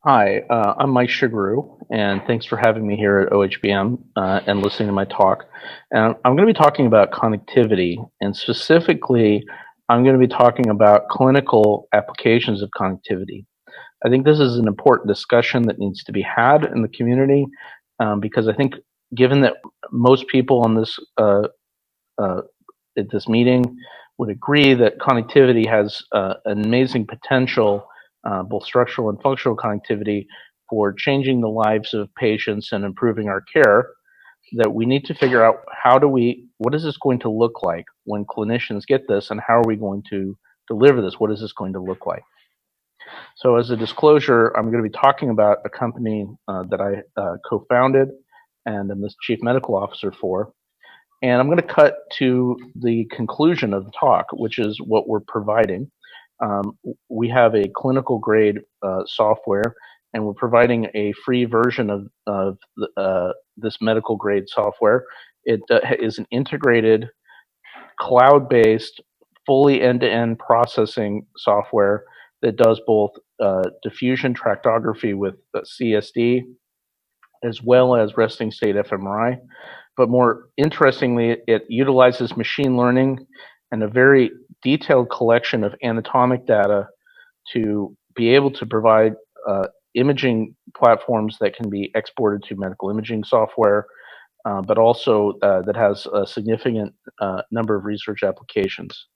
Hi, I'm Mike Sughrue, and thanks for having me here at OHBM and listening to my talk. And I'm going to be talking about connectivity, and specifically, I'm going to be talking about clinical applications of connectivity. I think this is an important discussion that needs to be had in the community because I think, given that most people on this at this meeting would agree that connectivity has an amazing potential, both structural and functional connectivity, for changing the lives of patients and improving our care, that we need to figure out what is this going to look like when clinicians get this, and how are we going to deliver this? What is this going to look like? So as a disclosure, I'm going to be talking about a company that I co-founded and am the chief medical officer for. And I'm going to cut to the conclusion of the talk, which is what we're providing. We have a clinical grade software, and we're providing a free version of this medical grade software. It is an integrated, cloud-based, fully end-to-end processing software that does both diffusion tractography with CSD, as well as Restingstate FMRI. But more interestingly, it utilizes machine learning and a very detailed collection of anatomic data to be able to provide imaging platforms that can be exported to medical imaging software, but also that has a significant number of research applications.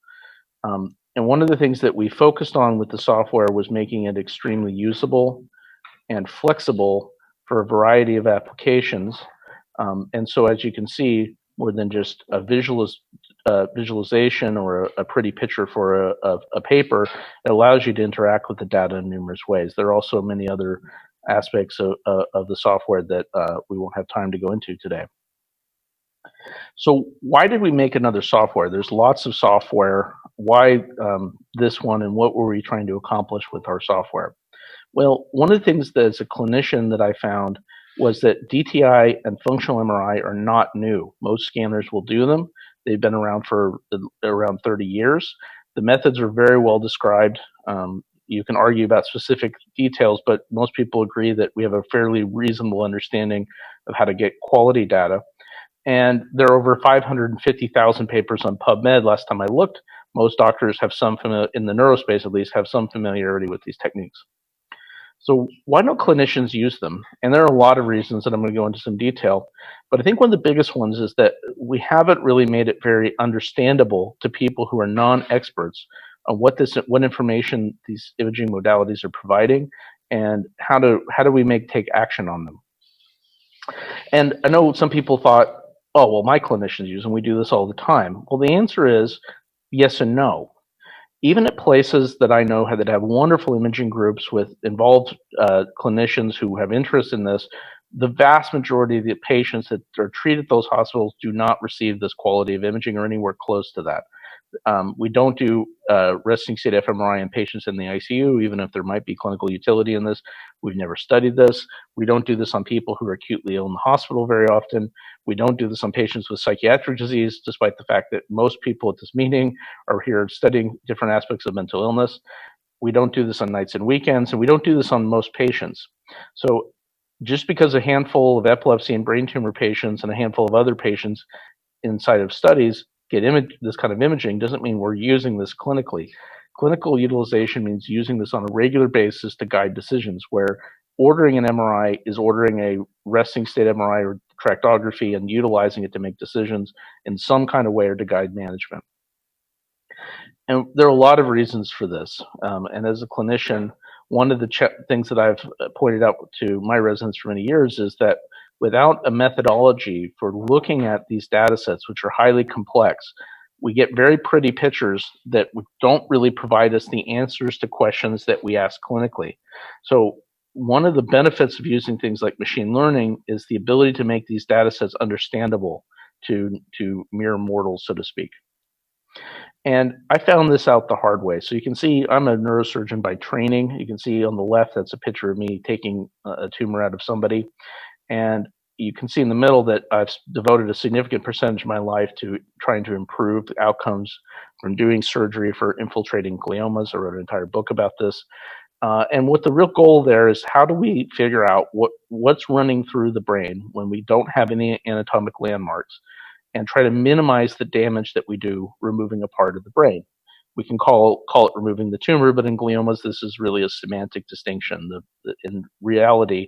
And one of the things that we focused on with the software was making it extremely usable and flexible for a variety of applications. And so, as you can see, more than just a visualization or a pretty picture for a paper, it allows you to interact with the data in numerous ways. There are also many other aspects of the software that we won't have time to go into today. So why did we make another software? There's lots of software. Why this one, and what were we trying to accomplish with our software? Well, one of the things that as a clinician that I found was that DTI and functional MRI are not new. Most scanners will do them. They've been around for around 30 years. The methods are very well described. You can argue about specific details, but most people agree that we have a fairly reasonable understanding of how to get quality data. And there are over 550,000 papers on PubMed. Last time I looked, most doctors have some, in the neurospace at least, have some familiarity with these techniques. So why don't clinicians use them? And there are a lot of reasons that I'm going to go into some detail. But I think one of the biggest ones is that we haven't really made it very understandable to people who are non-experts on what information these imaging modalities are providing, and how do we take action on them. And I know some people thought, oh, well, my clinicians use them. We do this all the time. Well, the answer is yes and no. Even at places that I know that have wonderful imaging groups with involved clinicians who have interest in this, the vast majority of the patients that are treated at those hospitals do not receive this quality of imaging or anywhere close to that. We don't do Restingstate FMRI in patients in the ICU, even if there might be clinical utility in this. We've never studied this. We don't do this on people who are acutely ill in the hospital very often. We don't do this on patients with psychiatric disease, despite the fact that most people at this meeting are here studying different aspects of mental illness. We don't do this on nights and weekends, and we don't do this on most patients. So just because a handful of epilepsy and brain tumor patients and a handful of other patients inside of studies get this kind of imaging doesn't mean we're using this clinically. Clinical utilization means using this on a regular basis to guide decisions, where ordering an MRI is ordering a Restingstate MRI or tractography and utilizing it to make decisions in some kind of way or to guide management. And there are a lot of reasons for this. And as a clinician, one of the things that I've pointed out to my residents for many years is that without a methodology for looking at these data sets, which are highly complex, we get very pretty pictures that don't really provide us the answers to questions that we ask clinically. So one of the benefits of using things like machine learning is the ability to make these data sets understandable to mere mortals, so to speak. And I found this out the hard way. So you can see I'm a neurosurgeon by training. You can see on the left, that's a picture of me taking a tumor out of somebody. And you can see in the middle that I've devoted a significant percentage of my life to trying to improve the outcomes from doing surgery for infiltrating gliomas. I wrote an entire book about this. And what the real goal there is, how do we figure out what's running through the brain when we don't have any anatomic landmarks, and try to minimize the damage that we do removing a part of the brain. We can call it removing the tumor, but in gliomas, this is really a semantic distinction. In reality,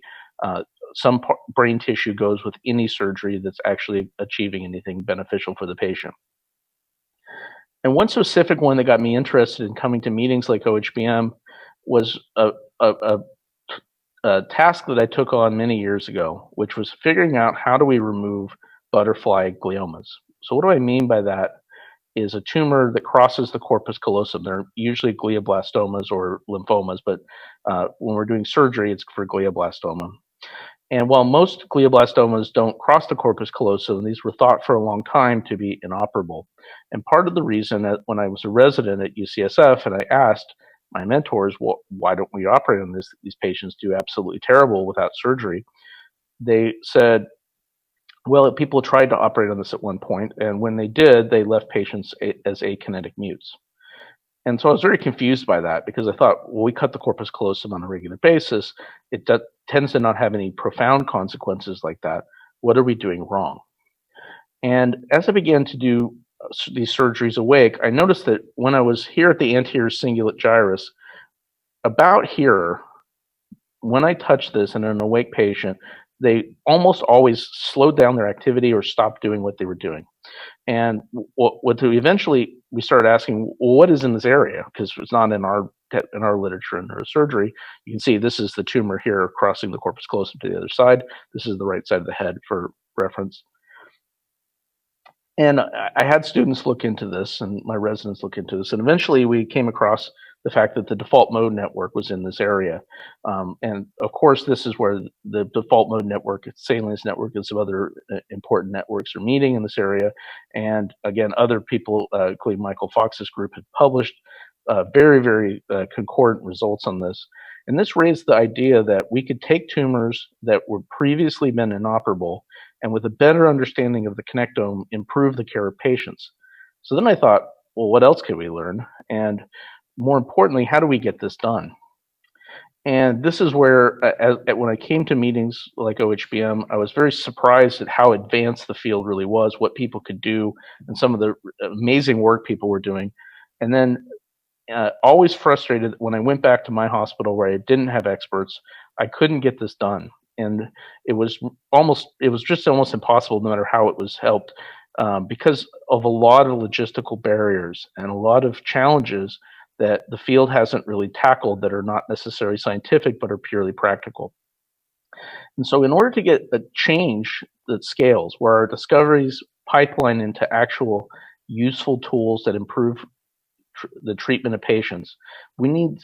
some brain tissue goes with any surgery that's actually achieving anything beneficial for the patient. And one specific one that got me interested in coming to meetings like OHBM was a task that I took on many years ago, which was figuring out how do we remove butterflygliomas. So what do I mean by that? Is a tumor that crosses the corpus callosum. They're usually glioblastomas or lymphomas, but when we're doing surgery, it's for glioblastoma. And while most glioblastomas don't cross the corpus callosum, these were thought for a long time to be inoperable. And part of the reason that when I was a resident at UCSF and I asked my mentors, well, why don't we operate on this? These patients do absolutely terrible without surgery. They said, well, people tried to operate on this at one point, and when they did, they left patients as akinetic mutes. And so I was very confused by that, because I thought, well, we cut the corpus callosum on a regular basis. It tends to not have any profound consequences like that. What are we doing wrong? And as I began to do these surgeries awake, I noticed that when I was here at the anterior cingulate gyrus, about here, when I touched this in an awake patient, they almost always slowed down their activity or stopped doing what they were doing. And eventually we started asking, well, what is in this area? Because it's not in our literature in neurosurgery. You can see this is the tumor here crossing the corpus callosum to the other side. This is the right side of the head for reference. And I had students look into this, and my residents look into this, and eventually we came across the fact that the default mode network was in this area. And of course, this is where the default mode network, Salience network, and some other important networks are meeting in this area. And again, other people, including Michael Fox's group, had published very, very concordant results on this. And this raised the idea that we could take tumors that were previously been inoperable, and with a better understanding of the connectome, improve the care of patients. So then I thought, well, what else can we learn? And more importantly, how do we get this done? And this is where, when I came to meetings like OHBM, I was very surprised at how advanced the field really was, what people could do, and some of the amazing work people were doing. And then always frustrated when I went back to my hospital where I didn't have experts, I couldn't get this done. And it was just almost impossible, no matter how it was helped, because of a lot of logistical barriers and a lot of challenges that the field hasn't really tackled, that are not necessarily scientific but are purely practical. And so in order to get a change that scales, where our discoveries pipeline into actual useful tools that improve the treatment of patients, we need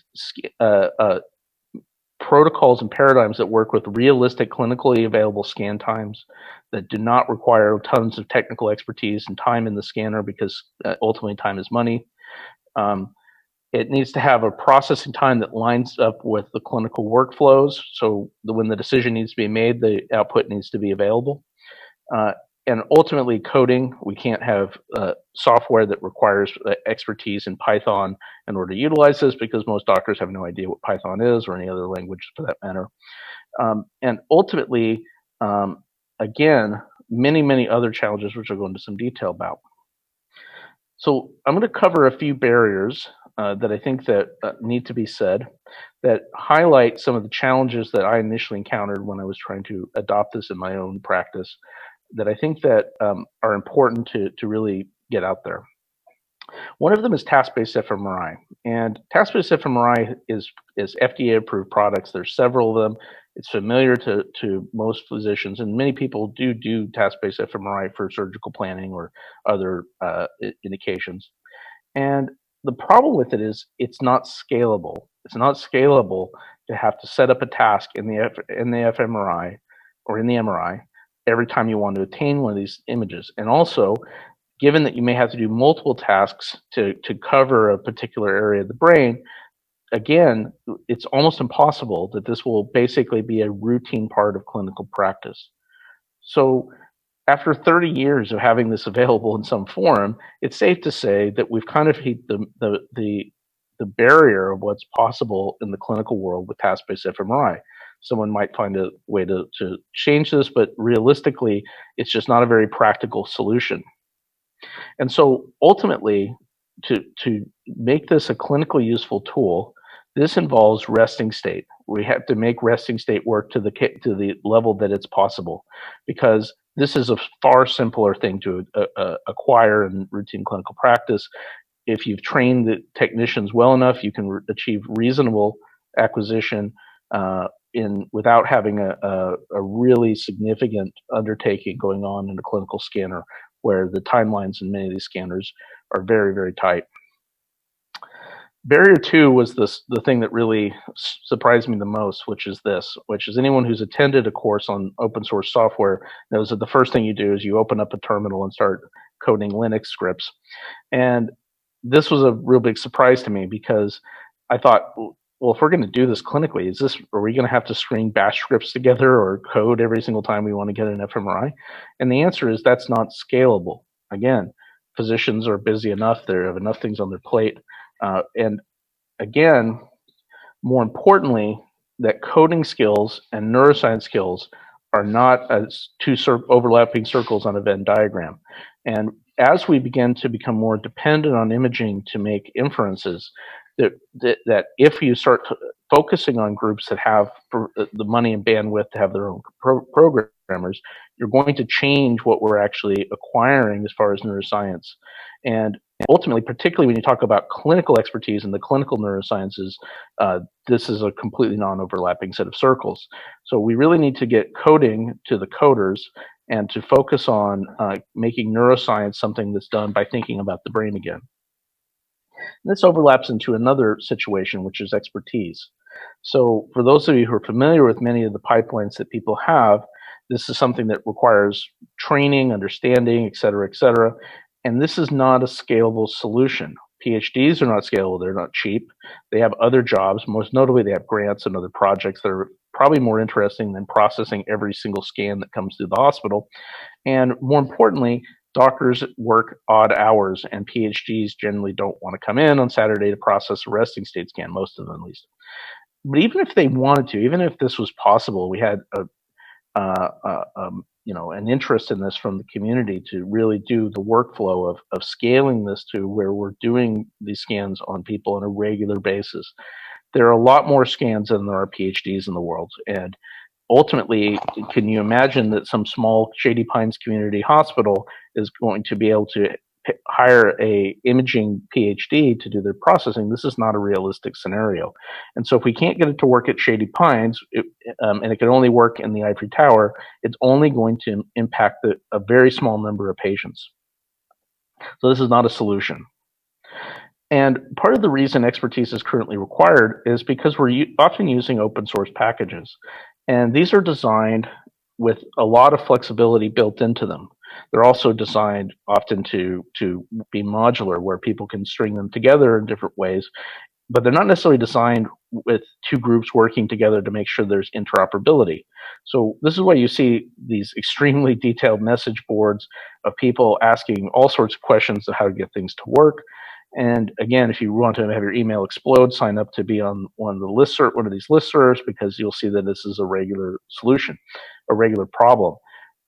protocols and paradigms that work with realistic, clinically available scan times, that do not require tons of technical expertise and time in the scanner, because ultimately time is money. It needs to have a processing time that lines up with the clinical workflows, so when the decision needs to be made, the output needs to be available. And ultimately, coding, we can't have software that requires expertise in Python in order to utilize this, because most doctors have no idea what Python is, or any other language for that matter. And ultimately, again, many, many other challenges, which I'll go into some detail about. So I'm going to cover a few barriers that I think that need to be said, that highlight some of the challenges that I initially encountered when I was trying to adopt this in my own practice, that I think that are important to really get out there. One of them is task-based FMRI, and task-based FMRI is FDA-approved products. There's several of them. It's familiar to most physicians, and many people do task-based FMRI for surgical planning or other indications. And the problem with it is it's not scalable. It's not scalable to have to set up a task in the fMRI or in the MRI every time you want to obtain one of these images. And also, given that you may have to do multiple tasks to cover a particular area of the brain, again, it's almost impossible that this will basically be a routine part of clinical practice. So after 30 years of having this available in some form, it's safe to say that we've kind of hit the the barrier of what's possible in the clinical world with task-based fMRI. Someone might find a way to change this, but realistically, it's just not a very practical solution. And so ultimately, to make this a clinically useful tool, this involves resting state. We have to make resting state work to the level that it's possible, because this is a far simpler thing to acquire in routine clinical practice. If you've trained the technicians well enough, you can achieve reasonable acquisition without having a really significant undertaking going on in a clinical scanner, where the timelines in many of these scanners are very, very tight. Barrier 2 was the thing that really surprised me the most, which is anyone who's attended a course on open source software knows that the first thing you do is you open up a terminal and start coding Linux scripts. And this was a real big surprise to me, because I thought, well, if we're going to do this clinically, are we going to have to string bash scripts together or code every single time we want to get an fMRI? And the answer is that's not scalable. Again, physicians are busy enough, they have enough things on their plate. And again, more importantly, that coding skills and neuroscience skills are not as two overlapping circles on a Venn diagram. And as we begin to become more dependent on imaging to make inferences, that if you start focusing on groups that have the money and bandwidth to have their own programmers, you're going to change what we're actually acquiring as far as neuroscience. And ultimately, particularly when you talk about clinical expertise in the clinical neurosciences, this is a completely non-overlapping set of circles. So we really need to get coding to the coders and to focus on making neuroscience something that's done by thinking about the brain again. And this overlaps into another situation, which is expertise. So for those of you who are familiar with many of the pipelines that people have, this is something that requires training, understanding, et cetera, et cetera. And this is not a scalable solution. PhDs are not scalable. They're not cheap. They have other jobs. Most notably, they have grants and other projects that are probably more interesting than processing every single scan that comes through the hospital. And more importantly, doctors work odd hours, and PhDs generally don't want to come in on Saturday to process a resting state scan, most of them at least. But even if they wanted to, even if this was possible, we had an interest in this from the community to really do the workflow of scaling this to where we're doing these scans on people on a regular basis. There are a lot more scans than there are PhDs in the world. And ultimately, can you imagine that some small Shady Pines community hospital is going to be able to hire a imaging PhD to do their processing? This is not a realistic scenario. And so if we can't get it to work at Shady Pines, and it can only work in the ivory tower, it's only going to impact a very small number of patients. So this is not a solution. And part of the reason expertise is currently required is because we're often using open source packages. And these are designed with a lot of flexibility built into them. They're also designed often to be modular, where people can string them together in different ways, but they're not necessarily designed with two groups working together to make sure there's interoperability. So this is why you see these extremely detailed message boards of people asking all sorts of questions of how to get things to work. And again, if you want to have your email explode, sign up to be on one of these listservs, because you'll see that this is a regular solution, a regular problem.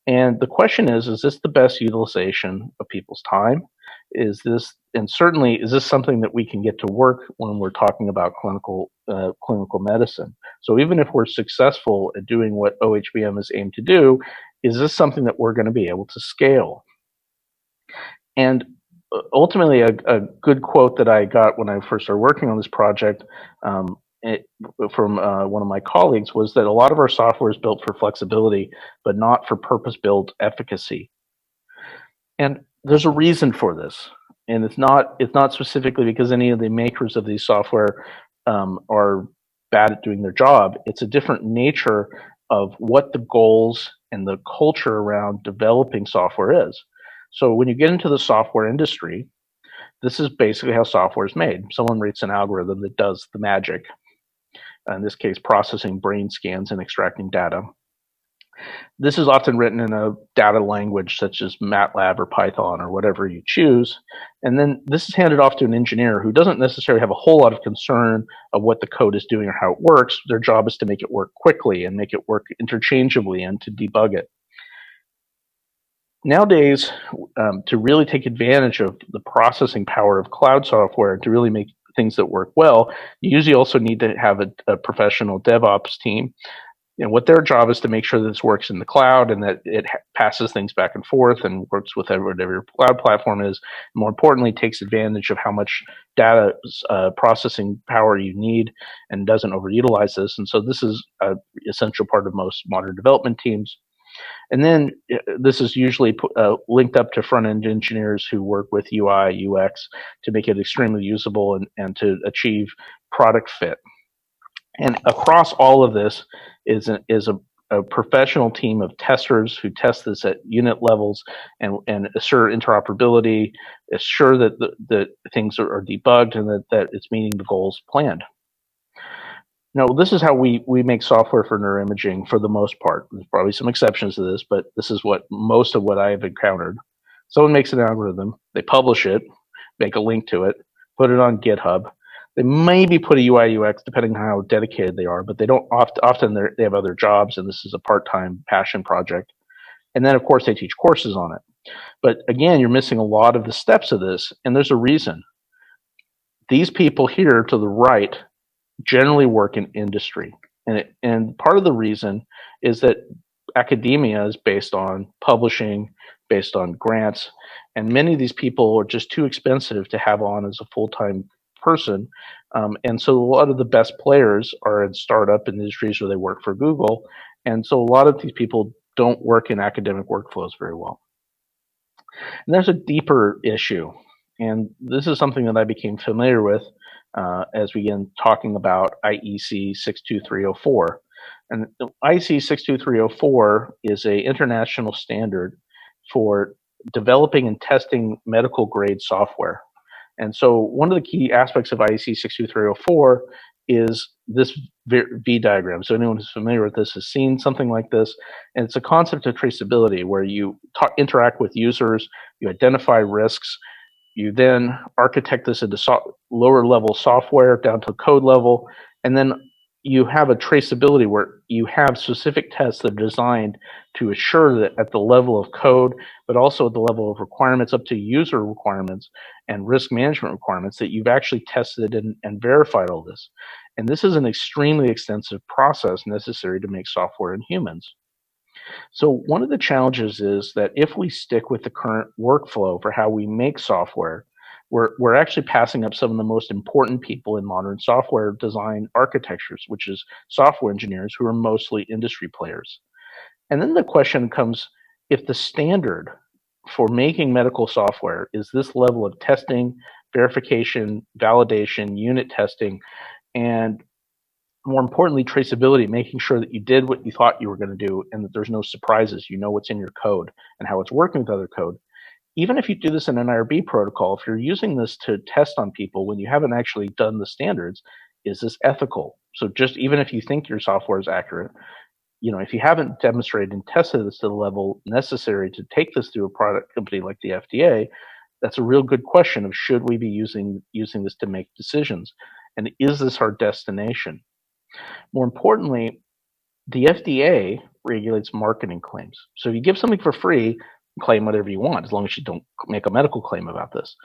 And the question is this the best utilization of people's time? Is this something that we can get to work when we're talking about clinical medicine? So even if we're successful at doing what OHBM is aimed to do, is this something that we're going to be able to scale? And ultimately, a good quote that I got when I first started working on this project from one of my colleagues was that a lot of our software is built for flexibility, but not for purpose-built efficacy. And there's a reason for this, and it's not specifically because any of the makers of these software are bad at doing their job. It's a different nature of what the goals and the culture around developing software is. So when you get into the software industry, this is basically how software is made. Someone writes an algorithm that does the magic, in this case, processing brain scans and extracting data. This is often written in a data language such as MATLAB or Python or whatever you choose. And then this is handed off to an engineer who doesn't necessarily have a whole lot of concern of what the code is doing or how it works. Their job is to make it work quickly and make it work interchangeably and to debug it. Nowadays, to really take advantage of the processing power of cloud software and to really make things that work well, you usually also need to have a professional DevOps team. And what their job is to make sure that this works in the cloud and that it passes things back and forth and works with whatever your cloud platform is. More importantly, takes advantage of how much data processing power you need and doesn't overutilize this. And so this is an essential part of most modern development teams. And then this is usually linked up to front-end engineers who work with UI, UX to make it extremely usable and to achieve product fit. And across all of this is a professional team of testers who test this at unit levels and assure interoperability, assure that the things are debugged and that it's meeting the goals planned. Now, this is how we make software for neuroimaging for the most part. There's probably some exceptions to this, but this is most of what I have encountered. Someone makes an algorithm, they publish it, make a link to it, put it on GitHub. They maybe put a UI UX depending on how dedicated they are, but they don't often they have other jobs, and this is a part-time passion project. And then, of course, they teach courses on it. But again, you're missing a lot of the steps of this, and there's a reason. These people here to the right generally work in industry. And part of the reason is that academia is based on publishing, based on grants, and many of these people are just too expensive to have on as a full-time person. And so a lot of the best players are in startup industries where they work for Google. And so a lot of these people don't work in academic workflows very well. And there's a deeper issue. And this is something that I became familiar with as we began talking about IEC 62304. And IEC 62304 is an international standard for developing and testing medical grade software. And so one of the key aspects of IEC 62304 is this V diagram. So anyone who's familiar with this has seen something like this. And it's a concept of traceability where you interact with users, you identify risks, you then architect this into lower level software down to code level, and then you have a traceability where you have specific tests that are designed to assure that at the level of code, but also at the level of requirements up to user requirements and risk management requirements, that you've actually tested and verified all this. And this is an extremely extensive process necessary to make software in humans. So one of the challenges is that if we stick with the current workflow for how we make software, we're actually passing up some of the most important people in modern software design architectures, which is software engineers who are mostly industry players. And then the question comes, if the standard for making medical software is this level of testing, verification, validation, unit testing, and more importantly, traceability, making sure that you did what you thought you were going to do and that there's no surprises, you know what's in your code and how it's working with other code. Even if you do this in an IRB protocol, if you're using this to test on people when you haven't actually done the standards, is this ethical? So just even if you think your software is accurate, if you haven't demonstrated and tested this to the level necessary to take this through a product company like the FDA, that's a real good question of should we be using this to make decisions? And is this our destination? More importantly, the FDA regulates marketing claims. So if you give something for free, claim whatever you want, as long as you don't make a medical claim about this,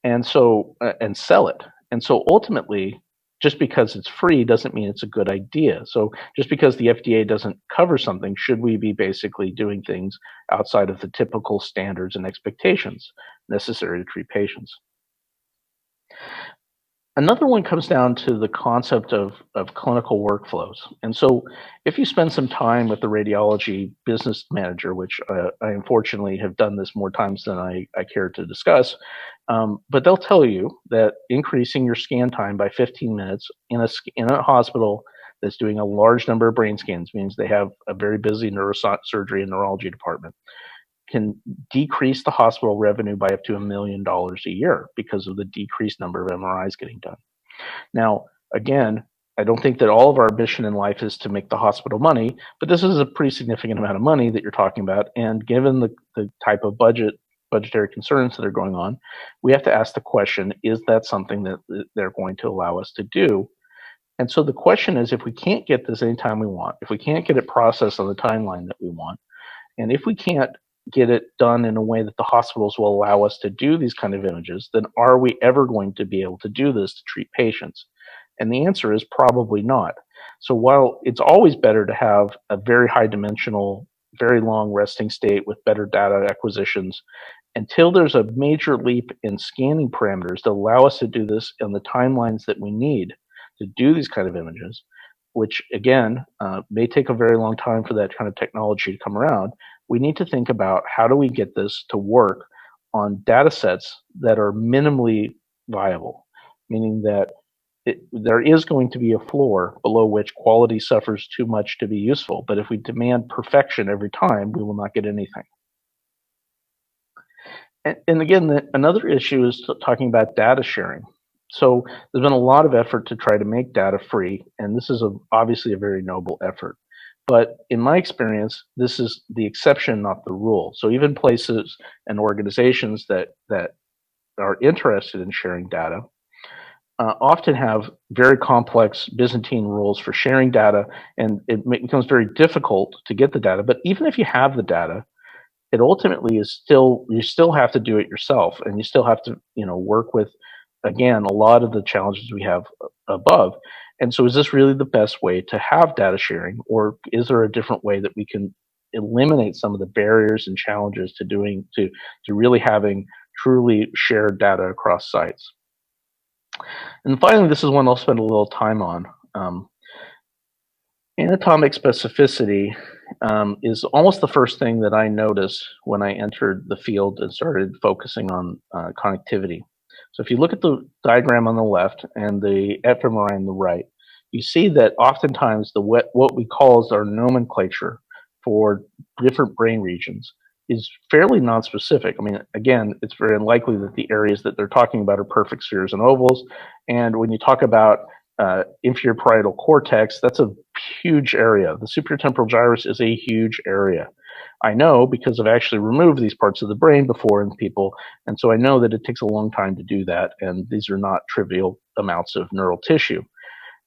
and so and sell it. And so ultimately, just because it's free doesn't mean it's a good idea. So just because the FDA doesn't cover something, should we be basically doing things outside of the typical standards and expectations necessary to treat patients? Another one comes down to the concept of clinical workflows. And so if you spend some time with the radiology business manager, which I unfortunately have done this more times than I care to discuss, but they'll tell you that increasing your scan time by 15 minutes in a hospital that's doing a large number of brain scans means they have a very busy neurosurgery and neurology department, can decrease the hospital revenue by up to $1 million a year because of the decreased number of MRIs getting done. Now, again, I don't think that all of our ambition in life is to make the hospital money, but this is a pretty significant amount of money that you're talking about. And given the type of budgetary concerns that are going on, we have to ask the question, is that something that they're going to allow us to do? And so the question is, if we can't get this anytime we want, if we can't get it processed on the timeline that we want, and if we can't get it done in a way that the hospitals will allow us to do these kind of images, then are we ever going to be able to do this to treat patients? And the answer is probably not. So while it's always better to have a very high dimensional, very long resting state with better data acquisitions, until there's a major leap in scanning parameters that allow us to do this in the timelines that we need to do these kind of images, which again may take a very long time for that kind of technology to come around, we need to think about how do we get this to work on data sets that are minimally viable, meaning that there is going to be a floor below which quality suffers too much to be useful. But if we demand perfection every time, we will not get anything. And again, another issue is talking about data sharing. So there's been a lot of effort to try to make data free, and this is obviously a very noble effort. But in my experience, this is the exception, not the rule. So even places and organizations that are interested in sharing data often have very complex Byzantine rules for sharing data, and it becomes very difficult to get the data. But even if you have the data, it ultimately is still, you still have to do it yourself, and you still have to, work with, again, a lot of the challenges we have above. And so is this really the best way to have data sharing, or is there a different way that we can eliminate some of the barriers and challenges to really having truly shared data across sites? And finally, this is one I'll spend a little time on. Anatomic specificity is almost the first thing that I noticed when I entered the field and started focusing on connectivity. So if you look at the diagram on the left and the fMRI on the right, you see that oftentimes what we call as our nomenclature for different brain regions is fairly nonspecific. I mean, again, it's very unlikely that the areas that they're talking about are perfect spheres and ovals. And when you talk about inferior parietal cortex, that's a huge area. The superior temporal gyrus is a huge area. I know because I've actually removed these parts of the brain before in people, and so I know that it takes a long time to do that, and these are not trivial amounts of neural tissue.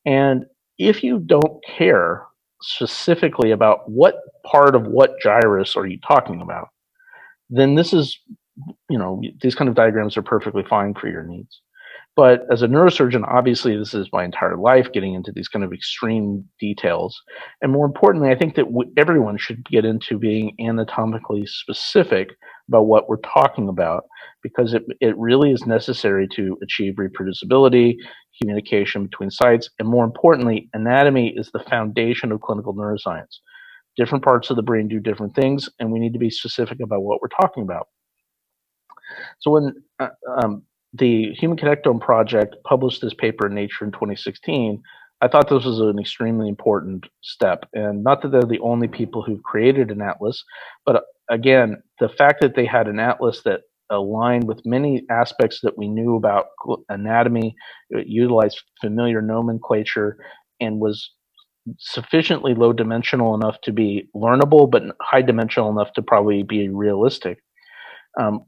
And if you don't care specifically about what part of what gyrus are you talking about, then this is, these kind of diagrams are perfectly fine for your needs. But as a neurosurgeon, obviously, this is my entire life, getting into these kind of extreme details. And more importantly, I think that everyone should get into being anatomically specific about what we're talking about, because it really is necessary to achieve reproducibility, communication between sites, and more importantly, anatomy is the foundation of clinical neuroscience. Different parts of the brain do different things, and we need to be specific about what we're talking about. So when the Human Connectome Project published this paper in Nature in 2016, I thought this was an extremely important step. And not that they're the only people who've created an atlas, but again, the fact that they had an atlas that aligned with many aspects that we knew about anatomy, it utilized familiar nomenclature, and was sufficiently low dimensional enough to be learnable, but high dimensional enough to probably be realistic.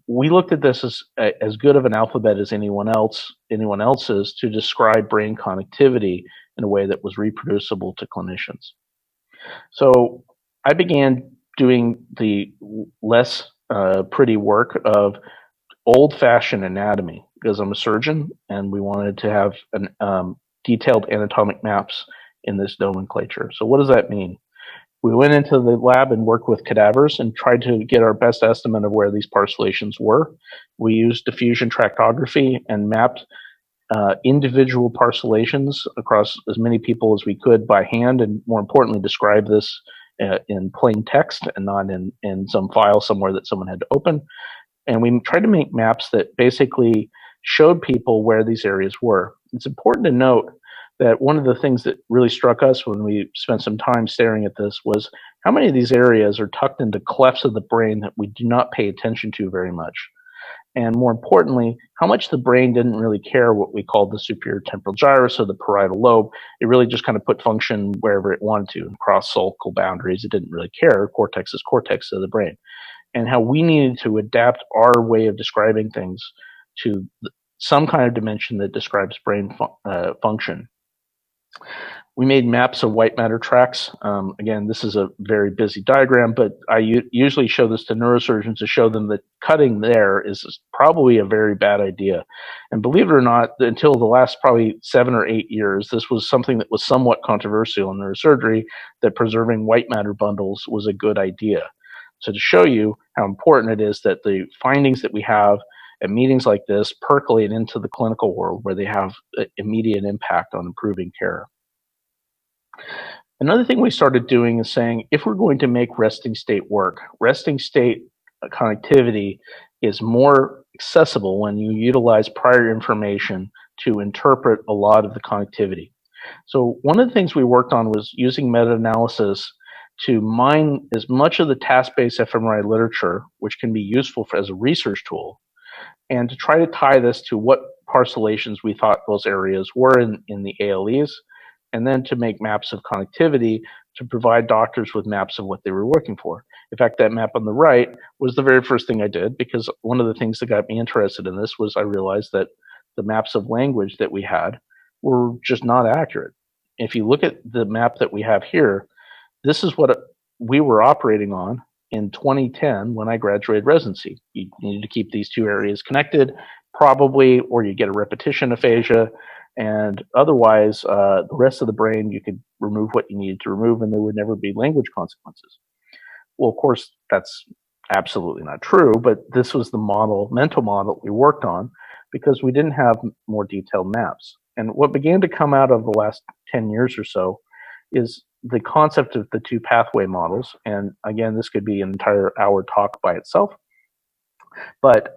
We looked at this as good of an alphabet as anyone else's to describe brain connectivity in a way that was reproducible to clinicians. So I began doing the less pretty work of old-fashioned anatomy because I'm a surgeon and we wanted to have detailed anatomic maps in this nomenclature. So what does that mean? We went into the lab and worked with cadavers and tried to get our best estimate of where these parcellations were. We used diffusion tractography and mapped individual parcellations across as many people as we could by hand, and more importantly, describe this in plain text and not in some file somewhere that someone had to open. And we tried to make maps that basically showed people where these areas were. It's important to note that one of the things that really struck us when we spent some time staring at this was how many of these areas are tucked into clefts of the brain that we do not pay attention to very much. and more importantly, how much the brain didn't really care what we called the superior temporal gyrus or the parietal lobe. It really just kind of put function wherever it wanted to, across sulcal boundaries. It didn't really care. Cortex is cortex of the brain. And how we needed to adapt our way of describing things to some kind of dimension that describes brain function. We made maps of white matter tracks. Again, this is a very busy diagram, but I usually show this to neurosurgeons to show them that cutting there is probably a very bad idea. And believe it or not, until the last probably 7 or 8 years, this was something that was somewhat controversial in neurosurgery, that preserving white matter bundles was a good idea. So to show you how important it is that the findings that we have at meetings like this percolate into the clinical world where they have immediate impact on improving care. Another thing we started doing is saying, if we're going to make resting state work, resting state connectivity is more accessible when you utilize prior information to interpret a lot of the connectivity. So one of the things we worked on was using meta-analysis to mine as much of the task-based FMRI literature, which can be useful as a research tool, and to try to tie this to what parcellations we thought those areas were in the ALEs, and then to make maps of connectivity to provide doctors with maps of what they were looking for. In fact, that map on the right was the very first thing I did, because one of the things that got me interested in this was I realized that the maps of language that we had were just not accurate. If you look at the map that we have here, this is what we were operating on in 2010 when I graduated residency. You needed to keep these two areas connected, probably, or you get a repetition aphasia, and otherwise, the rest of the brain, you could remove what you needed to remove and there would never be language consequences. Well, of course, that's absolutely not true, but this was the model, mental model we worked on, because we didn't have more detailed maps. And what began to come out of the last 10 years or so is the concept of the two pathway models. And again, this could be an entire hour talk by itself. But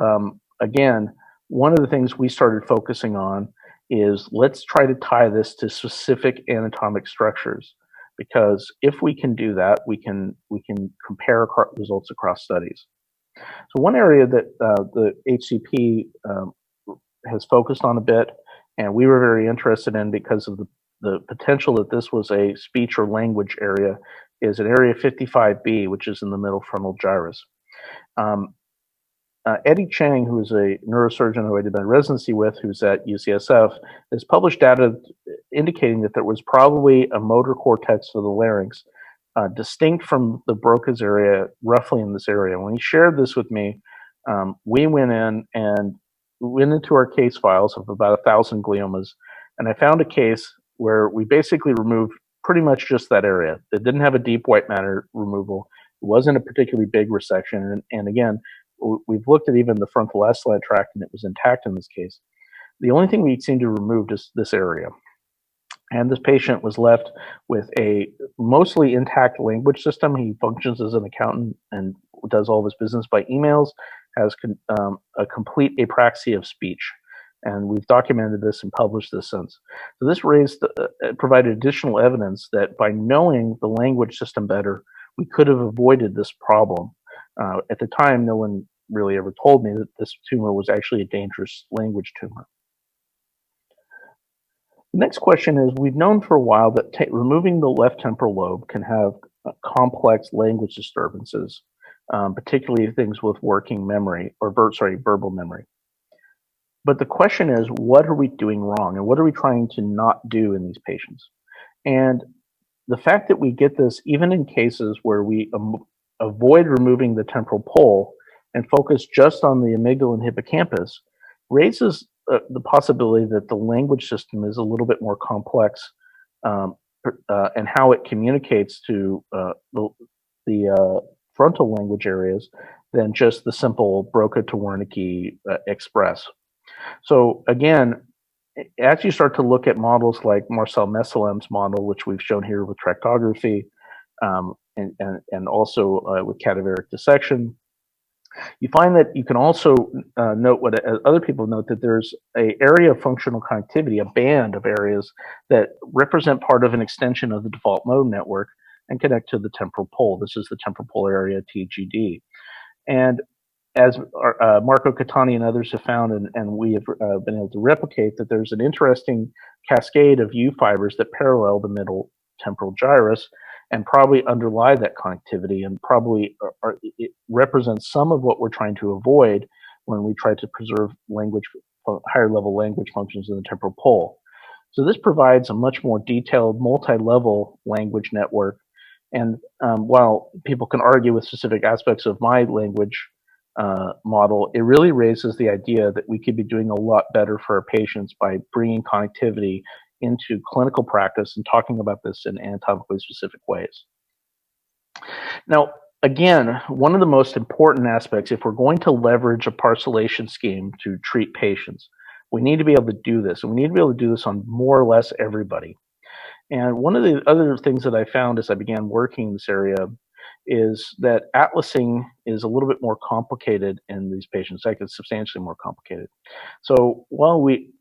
again, one of the things we started focusing on is, let's try to tie this to specific anatomic structures, because if we can do that, we can compare results across studies. So one area that the HCP has focused on a bit, and we were very interested in because of the potential that this was a speech or language area, is an area 55B, which is in the middle frontal gyrus. Eddie Chang, who is a neurosurgeon who I did my residency with, who's at UCSF, has published data indicating that there was probably a motor cortex of the larynx distinct from the Broca's area, roughly in this area. When he shared this with me, we went into our case files of about 1,000 gliomas, and I found a case where we basically removed pretty much just that area. It didn't have a deep white matter removal. It wasn't a particularly big resection, and again, we've looked at even the frontal S-line tract, and it was intact in this case. The only thing we seemed to remove is this area. And this patient was left with a mostly intact language system. He functions as an accountant and does all of his business by emails, has a complete apraxia of speech. And we've documented this and published this since. So this provided additional evidence that by knowing the language system better, we could have avoided this problem. At the time, no one really ever told me that this tumor was actually a dangerous language tumor. The next question is, we've known for a while that removing the left temporal lobe can have complex language disturbances, particularly things with working memory, or verbal memory. But the question is, what are we doing wrong, and what are we trying to not do in these patients? And the fact that we get this even in cases where we avoid removing the temporal pole and focus just on the amygdala and hippocampus raises the possibility that the language system is a little bit more complex, and how it communicates to the frontal language areas than just the simple Broca to Wernicke express. So again, as you start to look at models like Marcel Messelem's model, which we've shown here with tractography, and also with cadaveric dissection, you find that you can also note what other people note, that there's an area of functional connectivity, a band of areas that represent part of an extension of the default mode network and connect to the temporal pole. This is the temporal pole area, TGD. And as Marco Catani and others have found, and we have been able to replicate, that there's an interesting cascade of U fibers that parallel the middle temporal gyrus and probably underlie that connectivity, and probably it represents some of what we're trying to avoid when we try to preserve language, higher level language functions in the temporal pole. So this provides a much more detailed multi-level language network. And while people can argue with specific aspects of my language model, it really raises the idea that we could be doing a lot better for our patients by bringing connectivity into clinical practice and talking about this in anatomically specific ways. Now, again, one of the most important aspects, if we're going to leverage a parcellation scheme to treat patients, we need to be able to do this, and we need to be able to do this on more or less everybody. And one of the other things that I found as I began working in this area is that atlasing is a little bit more complicated in these patients. Like, it's substantially more complicated. So while we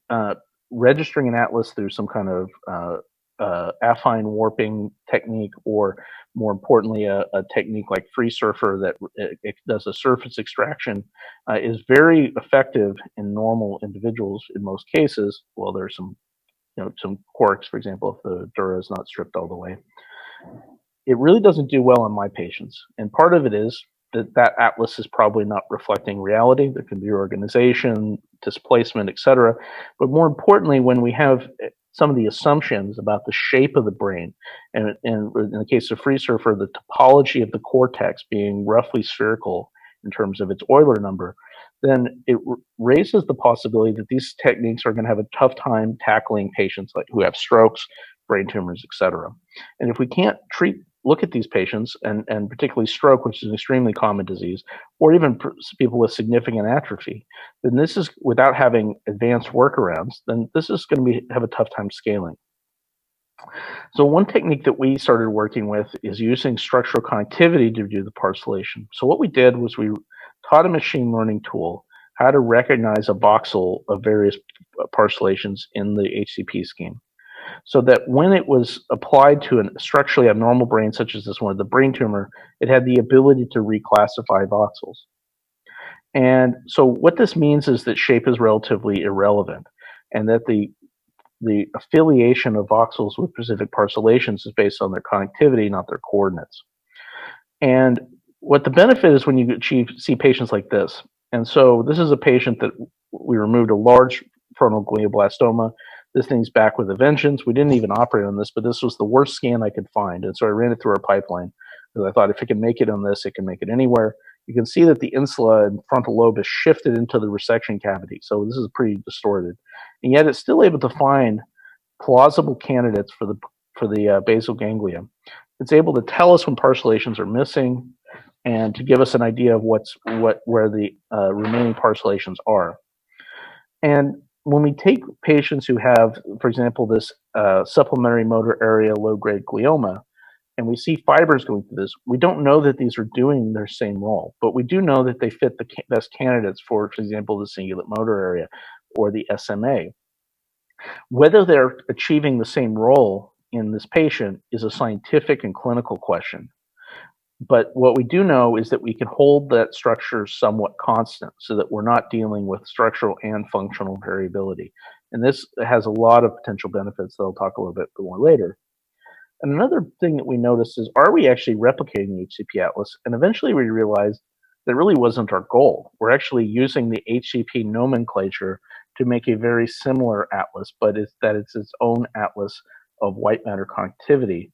registering an atlas through some kind of affine warping technique, or more importantly, a technique like FreeSurfer that it does a surface extraction, is very effective in normal individuals in most cases. Well, there's some some quirks, for example, if the dura is not stripped all the way. It really doesn't do well on my patients. And part of it is that atlas is probably not reflecting reality. There can be reorganization, displacement, etc. But more importantly, when we have some of the assumptions about the shape of the brain, and in the case of FreeSurfer, the topology of the cortex being roughly spherical in terms of its Euler number, then it raises the possibility that these techniques are going to have a tough time tackling patients who have strokes, brain tumors, etc. And if we can't look at these patients, and particularly stroke, which is an extremely common disease, or even people with significant atrophy, then this is, without having advanced workarounds, then this is going to have a tough time scaling. So one technique that we started working with is using structural connectivity to do the parcellation. So what we did was we taught a machine learning tool how to recognize a voxel of various parcellations in the HCP scheme, so that when it was applied to a structurally abnormal brain, such as this one, the brain tumor, it had the ability to reclassify voxels. And so what this means is that shape is relatively irrelevant, and that the affiliation of voxels with specific parcellations is based on their connectivity, not their coordinates. And what the benefit is when you see patients like this. And so this is a patient that we removed a large frontal glioblastoma. This thing's back with a vengeance. We didn't even operate on this, but this was the worst scan I could find. And so I ran it through our pipeline, because I thought if it can make it on this, it can make it anywhere. You can see that the insula and frontal lobe is shifted into the resection cavity. So this is pretty distorted. And yet it's still able to find plausible candidates for the basal ganglia. It's able to tell us when parcellations are missing, and to give us an idea of where the remaining parcellations are. And when we take patients who have, for example, this supplementary motor area low-grade glioma, and we see fibers going through this, we don't know that these are doing their same role, but we do know that they fit the best candidates for example, the cingulate motor area or the SMA. Whether they're achieving the same role in this patient is a scientific and clinical question. But what we do know is that we can hold that structure somewhat constant, so that we're not dealing with structural and functional variability. And this has a lot of potential benefits that I'll talk a little bit more later. And another thing that we noticed is, are we actually replicating the HCP atlas? And eventually we realized that really wasn't our goal. We're actually using the HCP nomenclature to make a very similar atlas, but it's its own atlas of white matter connectivity.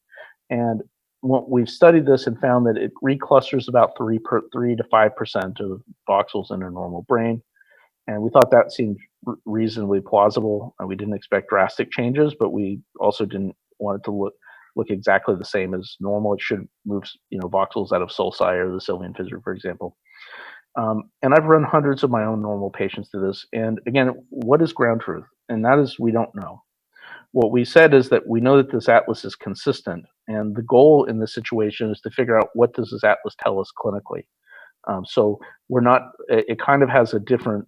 And we've studied this and found that it reclusters about 3 to 5% of voxels in a normal brain. And we thought that seemed reasonably plausible. We didn't expect drastic changes, but we also didn't want it to look exactly the same as normal. It should move, voxels out of sulci or the sylvian fissure, for example. And I've run hundreds of my own normal patients through this. And again, what is ground truth? And that is, we don't know. What we said is that we know that this atlas is consistent, and the goal in this situation is to figure out, what does this atlas tell us clinically? So we're not, it kind of has a different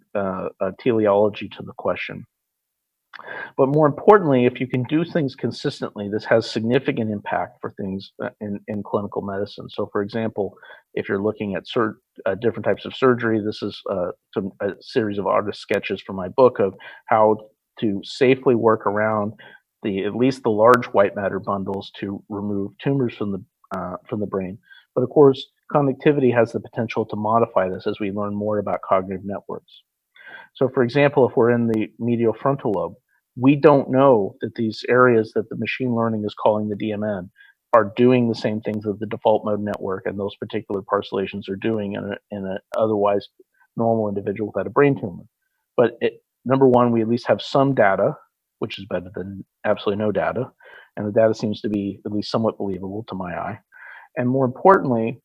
teleology to the question. But more importantly, if you can do things consistently, this has significant impact for things in clinical medicine. So, for example, if you're looking at different types of surgery, this is a series of artist sketches from my book of how to safely work around at least the large white matter bundles to remove tumors from the brain. But of course, connectivity has the potential to modify this as we learn more about cognitive networks. So, for example, if we're in the medial frontal lobe, we don't know that these areas that the machine learning is calling the DMN are doing the same things that the default mode network and those particular parcellations are doing in an otherwise normal individual without a brain tumor. But number one, we at least have some data, which is better than absolutely no data. And the data seems to be at least somewhat believable to my eye. And more importantly,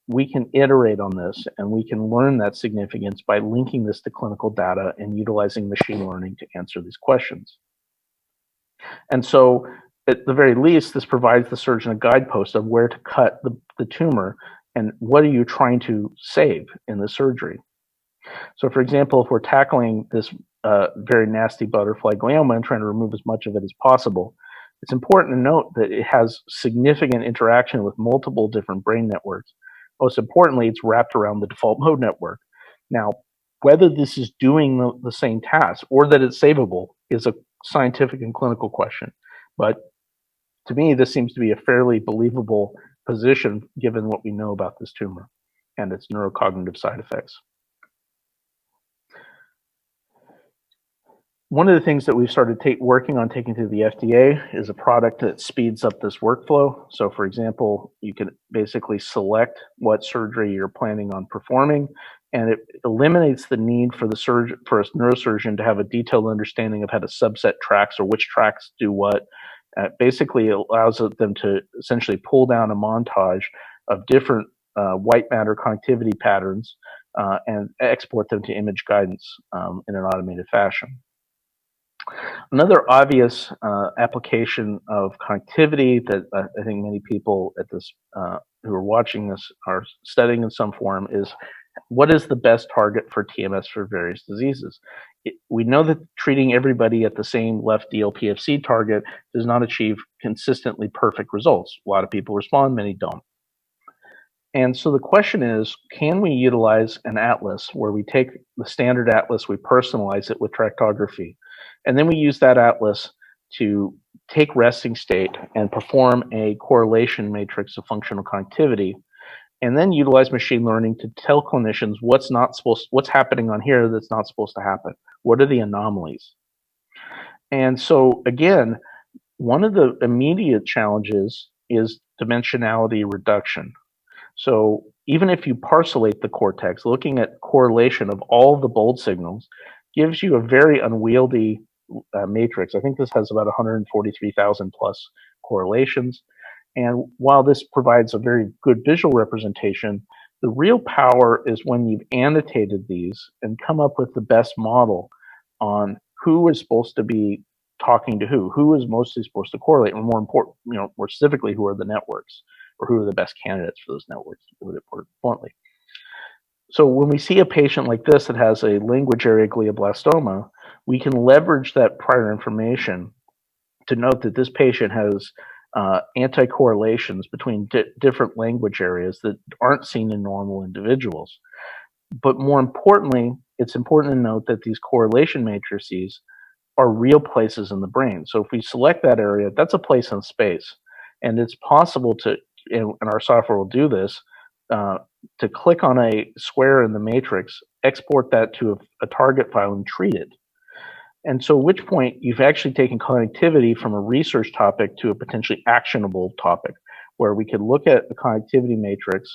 we can iterate on this and we can learn that significance by linking this to clinical data and utilizing machine learning to answer these questions. And so, at the very least, this provides the surgeon a guidepost of where to cut the tumor and what are you trying to save in the surgery. So, for example, if we're tackling this very nasty butterflyglioma and trying to remove as much of it as possible, it's important to note that it has significant interaction with multiple different brain networks. Most importantly, it's wrapped around the default mode network. Now, whether this is doing the same task or that it's savable is a scientific and clinical question. But to me, this seems to be a fairly believable position given what we know about this tumor and its neurocognitive side effects. One of the things that we've started working on taking to the FDA is a product that speeds up this workflow. So, for example, you can basically select what surgery you're planning on performing, and it eliminates the need for a neurosurgeon to have a detailed understanding of how to subset tracks or which tracks do what. Basically, it allows them to essentially pull down a montage of different white matter connectivity patterns and export them to image guidance in an automated fashion. Another obvious application of connectivity that I think many people at this who are watching this are studying in some form is what is the best target for TMS for various diseases. We know that treating everybody at the same left DLPFC target does not achieve consistently perfect results. A lot of people respond, many don't. And so the question is, can we utilize an atlas where we take the standard atlas, we personalize it with tractography, and then we use that atlas to take resting state and perform a correlation matrix of functional connectivity, and then utilize machine learning to tell clinicians what's happening on here that's not supposed to happen. What are the anomalies? And so again, one of the immediate challenges is dimensionality reduction. So even if you parcellate the cortex, looking at correlation of all the bold signals gives you a very unwieldy matrix. I think this has about 143,000 plus correlations. And while this provides a very good visual representation, the real power is when you've annotated these and come up with the best model on who is supposed to be talking to who is mostly supposed to correlate, and more important, more specifically, who are the networks or who are the best candidates for those networks, to put it bluntly. So when we see a patient like this that has a language area glioblastoma, we can leverage that prior information to note that this patient has anti-correlations between different language areas that aren't seen in normal individuals. But more importantly, it's important to note that these correlation matrices are real places in the brain. So if we select that area, that's a place in space. And it's possible to, and our software will do this, to click on a square in the matrix, export that to a target file and treat it. And so at which point you've actually taken connectivity from a research topic to a potentially actionable topic, where we could look at the connectivity matrix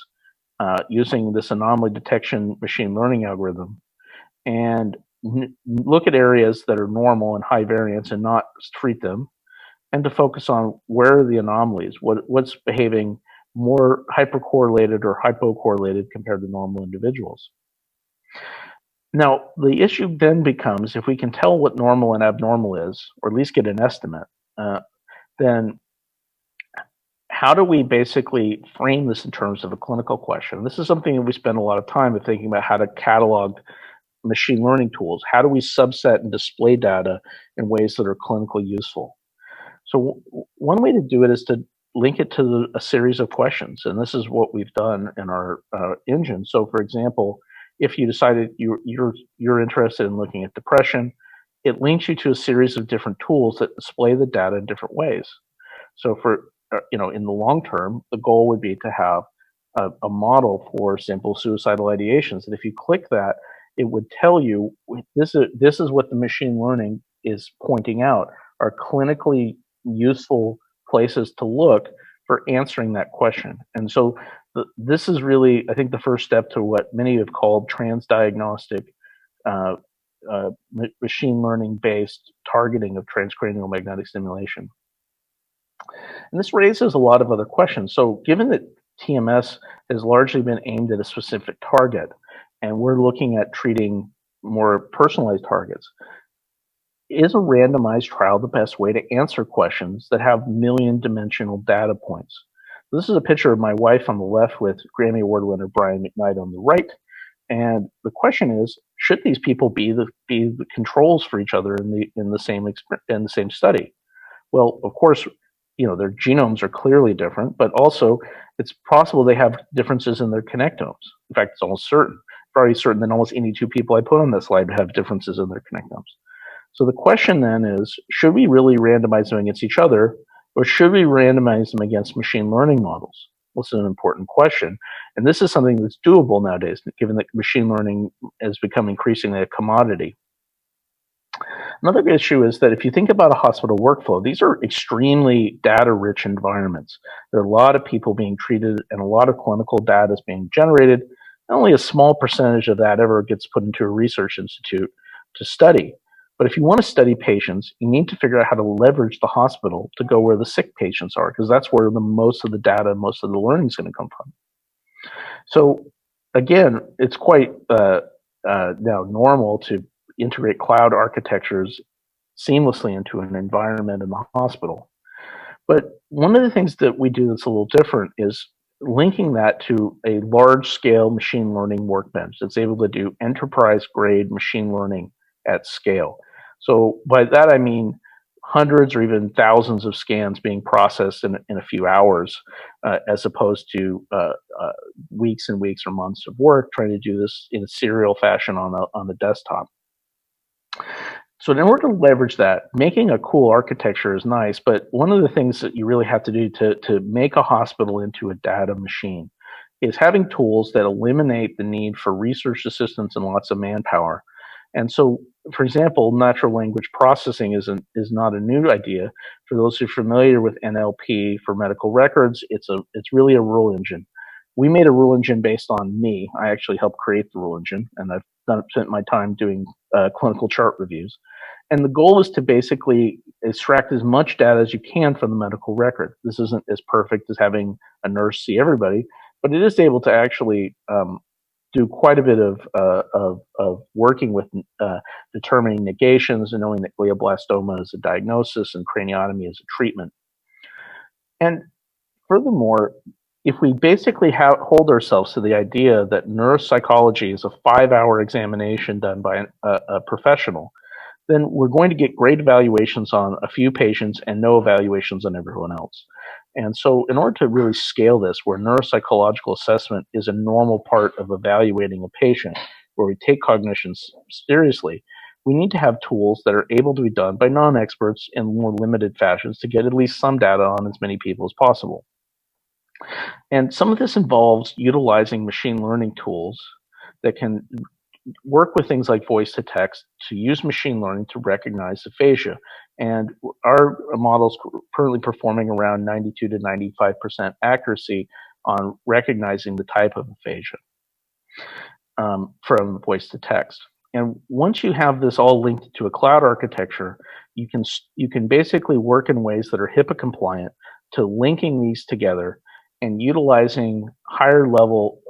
using this anomaly detection machine learning algorithm and look at areas that are normal and high variance and not treat them, and to focus on where are the anomalies, what's behaving more hypercorrelated or hypocorrelated compared to normal individuals. Now, the issue then becomes, if we can tell what normal and abnormal is, or at least get an estimate, then how do we basically frame this in terms of a clinical question? This is something that we spend a lot of time thinking about how to catalog machine learning tools. How do we subset and display data in ways that are clinically useful? So one way to do it is to link it to a series of questions, and this is what we've done in our engine. So, for example, if you decided you're interested in looking at depression, it links you to a series of different tools that display the data in different ways. So, for in the long term, the goal would be to have a model for simple suicidal ideations, and if you click that, it would tell you this is what the machine learning is pointing out are clinically useful places to look for answering that question. And so this is really, I think, the first step to what many have called transdiagnostic machine learning based targeting of transcranial magnetic stimulation. And this raises a lot of other questions. So given that TMS has largely been aimed at a specific target, and we're looking at treating more personalized targets, is a randomized trial the best way to answer questions that have million-dimensional data points? This is a picture of my wife on the left with Grammy Award winner Brian McKnight on the right. And the question is, should these people be the controls for each other in the same study? Well, of course, their genomes are clearly different, but also it's possible they have differences in their connectomes. In fact, it's almost certain. It's already certain that almost any two people I put on this slide have differences in their connectomes. So the question then is, should we really randomize them against each other, or should we randomize them against machine learning models? This is an important question. And this is something that's doable nowadays, given that machine learning has become increasingly a commodity. Another issue is that if you think about a hospital workflow, these are extremely data-rich environments. There are a lot of people being treated and a lot of clinical data is being generated. Only a small percentage of that ever gets put into a research institute to study. But if you want to study patients, you need to figure out how to leverage the hospital to go where the sick patients are, because that's where most of the data, most of the learning is going to come from. So again, it's quite now normal to integrate cloud architectures seamlessly into an environment in the hospital. But one of the things that we do that's a little different is linking that to a large-scale machine learning workbench that's able to do enterprise-grade machine learning at scale. So by that I mean hundreds or even thousands of scans being processed in a few hours, as opposed to weeks and weeks or months of work trying to do this in a serial fashion on the desktop. So in order to leverage that, making a cool architecture is nice, but one of the things that you really have to do to make a hospital into a data machine is having tools that eliminate the need for research assistants and lots of manpower. And so, for example, natural language processing is not a new idea. For those who are familiar with NLP for medical records, it's really a rule engine. We made a rule engine based on me. I actually helped create the rule engine, and I've spent my time doing clinical chart reviews. And the goal is to basically extract as much data as you can from the medical record. This isn't as perfect as having a nurse see everybody, but it is able to actually do quite a bit of working with determining negations and knowing that glioblastoma is a diagnosis and craniotomy is a treatment. And furthermore, if we basically hold ourselves to the idea that neuropsychology is a 5-hour examination done by a professional, then we're going to get great evaluations on a few patients and no evaluations on everyone else. And so in order to really scale this, where neuropsychological assessment is a normal part of evaluating a patient, where we take cognition seriously, we need to have tools that are able to be done by non-experts in more limited fashions to get at least some data on as many people as possible. And some of this involves utilizing machine learning tools that can work with things like voice to text to use machine learning to recognize aphasia. And our model's currently performing around 92 to 95% accuracy on recognizing the type of aphasia from voice to text. And once you have this all linked to a cloud architecture, you can basically work in ways that are HIPAA compliant to linking these together and utilizing higher level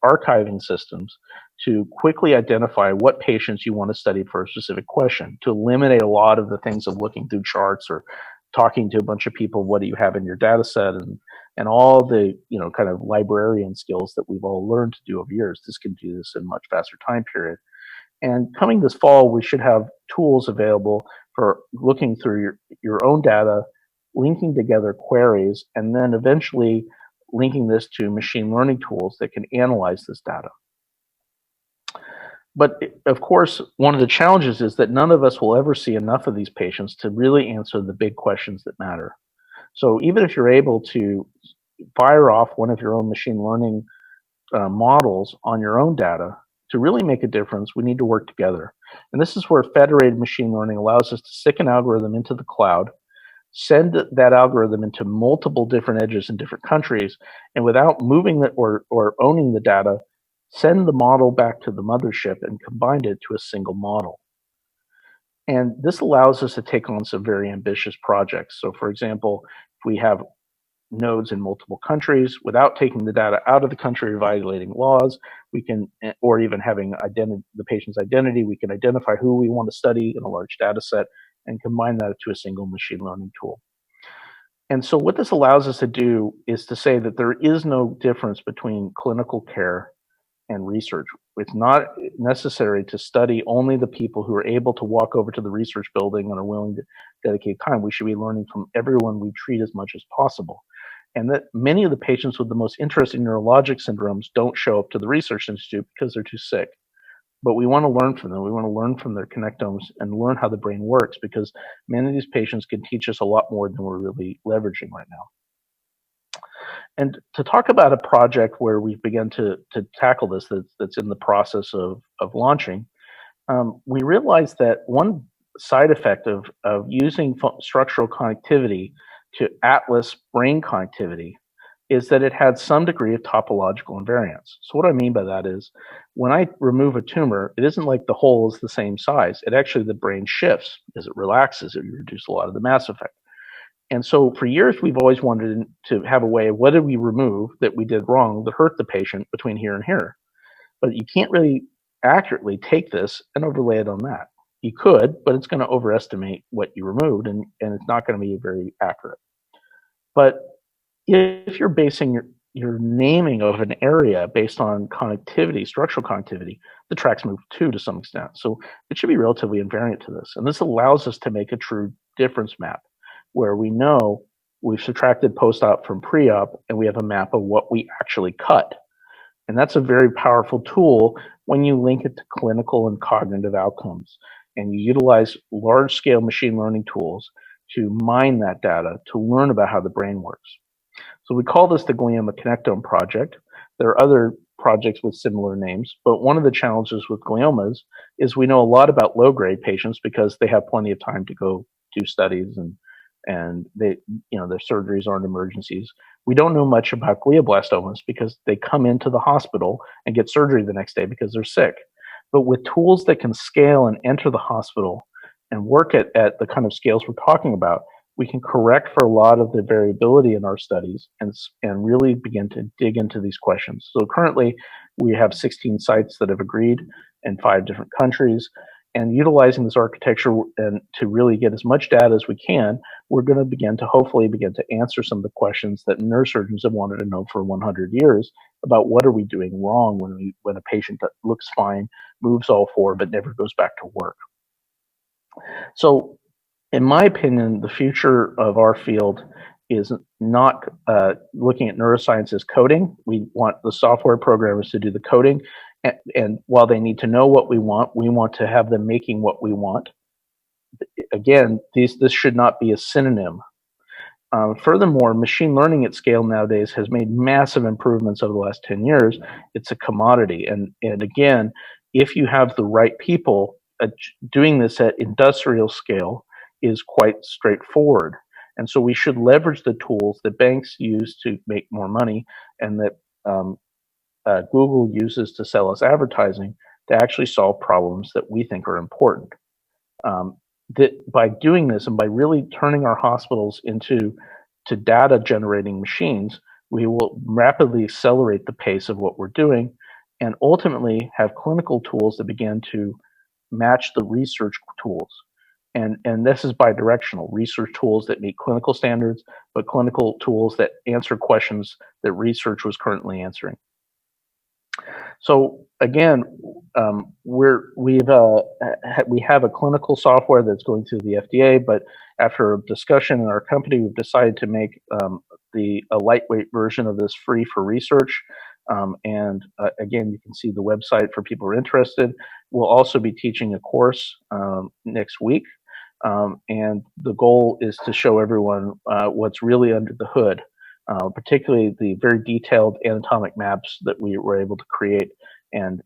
archiving systems to quickly identify what patients you want to study for a specific question, to eliminate a lot of the things of looking through charts or talking to a bunch of people, what do you have in your data set, and all the kind of librarian skills that we've all learned to do over years. This can do this in a much faster time period. And coming this fall, we should have tools available for looking through your own data, linking together queries, and then eventually linking this to machine learning tools that can analyze this data. But of course, one of the challenges is that none of us will ever see enough of these patients to really answer the big questions that matter. So even if you're able to fire off one of your own machine learning models on your own data, to really make a difference, we need to work together. And this is where federated machine learning allows us to stick an algorithm into the cloud, send that algorithm into multiple different edges in different countries, and without moving it or owning the data, send the model back to the mothership and combine it to a single model. And this allows us to take on some very ambitious projects. So for example, if we have nodes in multiple countries, without taking the data out of the country or violating laws, we can, or even having the patient's identity, we can identify who we want to study in a large data set and combine that to a single machine learning tool. And so what this allows us to do is to say that there is no difference between clinical care and research. It's not necessary to study only the people who are able to walk over to the research building and are willing to dedicate time. We should be learning from everyone we treat as much as possible. And that many of the patients with the most interesting neurologic syndromes don't show up to the research institute because they're too sick. But we want to learn from them. We want to learn from their connectomes and learn how the brain works, because many of these patients can teach us a lot more than we're really leveraging right now. And to talk about a project where we've begun to tackle this, that's in the process of launching, we realized that one side effect of using structural connectivity to atlas brain connectivity is that it had some degree of topological invariance. So what I mean by that is, when I remove a tumor, it isn't like the hole is the same size. It actually, the brain shifts as it relaxes. It reduces a lot of the mass effect. And so for years, we've always wanted to have a way of what did we remove that we did wrong that hurt the patient between here and here. But you can't really accurately take this and overlay it on that. You could, but it's going to overestimate what you removed, and it's not going to be very accurate. But if you're basing your naming of an area based on connectivity, structural connectivity, the tracks move too to some extent. So it should be relatively invariant to this. And this allows us to make a true difference map, where we know we've subtracted post-op from pre-op, and we have a map of what we actually cut. And that's a very powerful tool when you link it to clinical and cognitive outcomes, and you utilize large-scale machine learning tools to mine that data to learn about how the brain works. So we call this the glioma connectome project. There are other projects with similar names, but one of the challenges with gliomas is we know a lot about low-grade patients because they have plenty of time to go do studies, and they, their surgeries aren't emergencies. We don't know much about glioblastomas because they come into the hospital and get surgery the next day because they're sick. But with tools that can scale and enter the hospital and work at the kind of scales we're talking about, we can correct for a lot of the variability in our studies and really begin to dig into these questions. So currently, we have 16 sites that have agreed in 5 different countries. And utilizing this architecture and to really get as much data as we can, we're going to hopefully begin to answer some of the questions that neurosurgeons have wanted to know for 100 years about what are we doing wrong when a patient that looks fine, moves all 4, but never goes back to work. So in my opinion, the future of our field is not looking at neuroscience as coding. We want the software programmers to do the coding. And while they need to know what we want to have them making what we want. Again, this should not be a synonym. Furthermore, machine learning at scale nowadays has made massive improvements over the last 10 years. It's a commodity. And again, if you have the right people, doing this at industrial scale is quite straightforward. And so we should leverage the tools that banks use to make more money, and that Google uses to sell us advertising, to actually solve problems that we think are important. That by doing this and by really turning our hospitals into data generating machines, we will rapidly accelerate the pace of what we're doing, and ultimately have clinical tools that begin to match the research tools. And this is bidirectional: research tools that meet clinical standards, but clinical tools that answer questions that research was currently answering. So again, we have a clinical software that's going through the FDA, but after a discussion in our company, we've decided to make a lightweight version of this free for research. Again, you can see the website for people who are interested. We'll also be teaching a course next week, and the goal is to show everyone what's really under the hood. Particularly the very detailed anatomic maps that we were able to create. And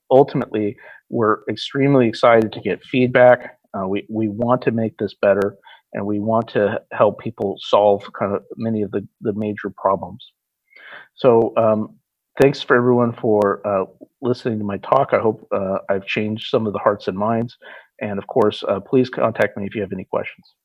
ultimately, we're extremely excited to get feedback. We want to make this better, and we want to help people solve kind of many of the major problems. So thanks for everyone for listening to my talk. I hope I've changed some of the hearts and minds. And of course, please contact me if you have any questions.